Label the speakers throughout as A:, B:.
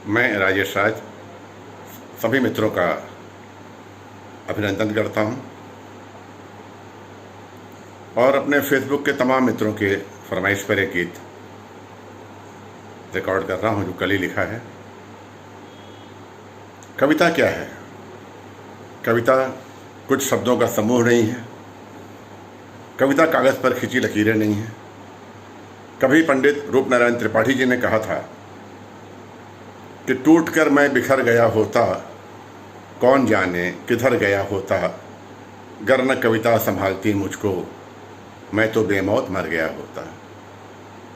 A: मैं राजेश राज सभी मित्रों का अभिनंदन करता हूं और अपने फेसबुक के तमाम मित्रों के फरमाइश पर एक गीत रिकॉर्ड कर रहा हूं जो कल ही लिखा है। कविता क्या है? कविता कुछ शब्दों का समूह नहीं है। कविता कागज पर खिंची लकीरें नहीं है। कभी पंडित रूपनारायण त्रिपाठी जी ने कहा था कि टूटकर मैं बिखर गया होता, कौन जाने किधर गया होता, गर न कविता संभालती मुझको, मैं तो बेमौत मर गया होता।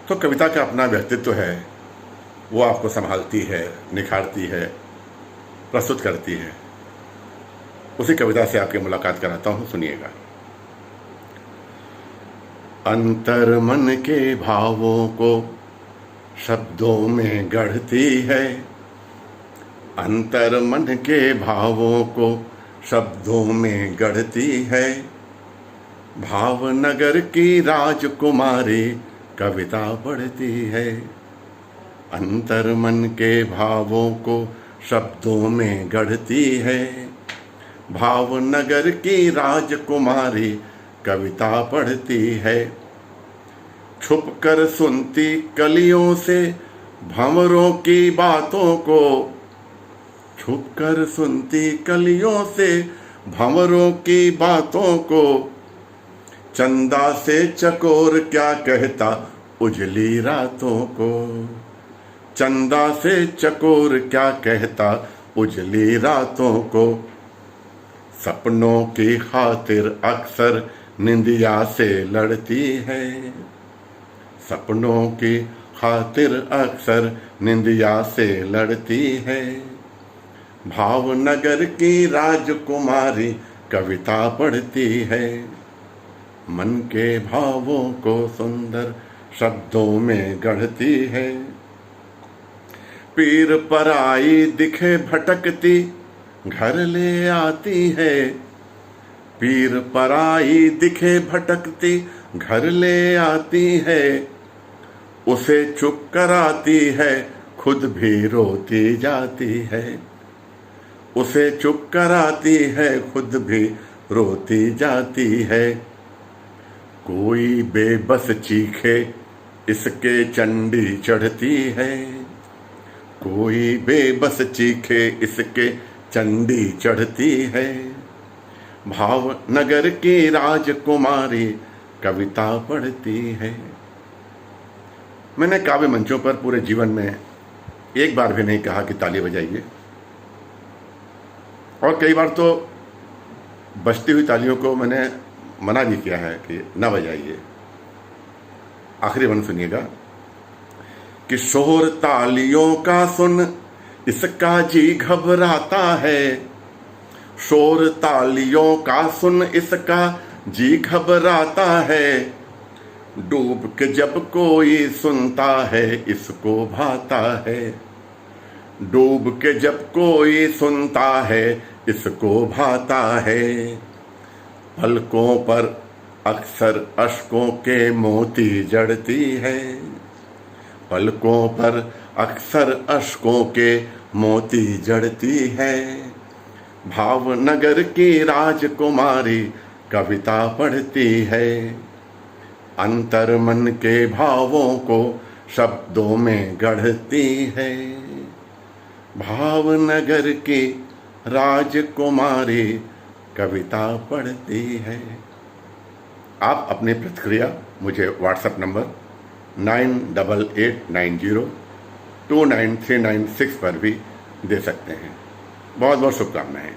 A: तो कविता का अपना व्यक्तित्व है, वो आपको संभालती है, निखारती है, प्रस्तुत करती है। उसी कविता से आपकी मुलाकात कराता हूँ, सुनिएगा। अंतर मन के भावों को शब्दों में गढ़ती है, अंतर मन के भावों को शब्दों में गढ़ती है, भावनगर की राजकुमारी कविता पढ़ती है। अंतर मन के भावों को शब्दों में गढ़ती है, भावनगर की राजकुमारी कविता पढ़ती है। छुप कर सुनती कलियों से भंवरों की बातों को, छुप कर सुनती कलियों से भंवरों की बातों को, चंदा से चकोर क्या कहता उजली रातों को, चंदा से चकोर क्या कहता उजली रातों को। सपनों की खातिर अक्सर निंदिया से लड़ती है, सपनों की खातिर अक्सर निंदिया से लड़ती है, भावनगर की राजकुमारी कविता पढ़ती है। मन के भावों को सुंदर शब्दों में गढ़ती है। पीर पराई दिखे भटकती घर ले आती है, पीर पराई दिखे भटकती घर ले आती है, उसे चुप कराती है खुद भी रोती जाती है, उसे चुप कराती है खुद भी रोती जाती है। कोई बेबस चीखे इसके चंडी चढ़ती है, कोई बेबस चीखे इसके चंडी चढ़ती है, भावनगर की राजकुमारी कविता पढ़ती है। मैंने काव्य मंचों पर पूरे जीवन में एक बार भी नहीं कहा कि ताली बजाइए, और कई बार तो बजती हुई तालियों को मैंने मना भी किया है कि ना बजाइए। आखिरी बंद सुनिएगा कि शोर तालियों का सुन इसका जी घबराता है, शोर तालियों का सुन इसका जी घबराता है, डूब के जब कोई सुनता है इसको भाता है, डूब के जब कोई सुनता है इसको भाता है। पलकों पर अक्सर अश्कों के मोती जड़ती है, पलकों पर अक्सर अश्कों के मोती जड़ती है, भावनगर की राजकुमारी कविता पढ़ती है। अंतर मन के भावों को शब्दों में गढ़ती है, भावनगर की राजकुमारी कविता पढ़ती है। आप अपनी प्रतिक्रिया मुझे व्हाट्सएप नंबर 9889029396 पर भी दे सकते हैं। बहुत बहुत शुभकामनाएं।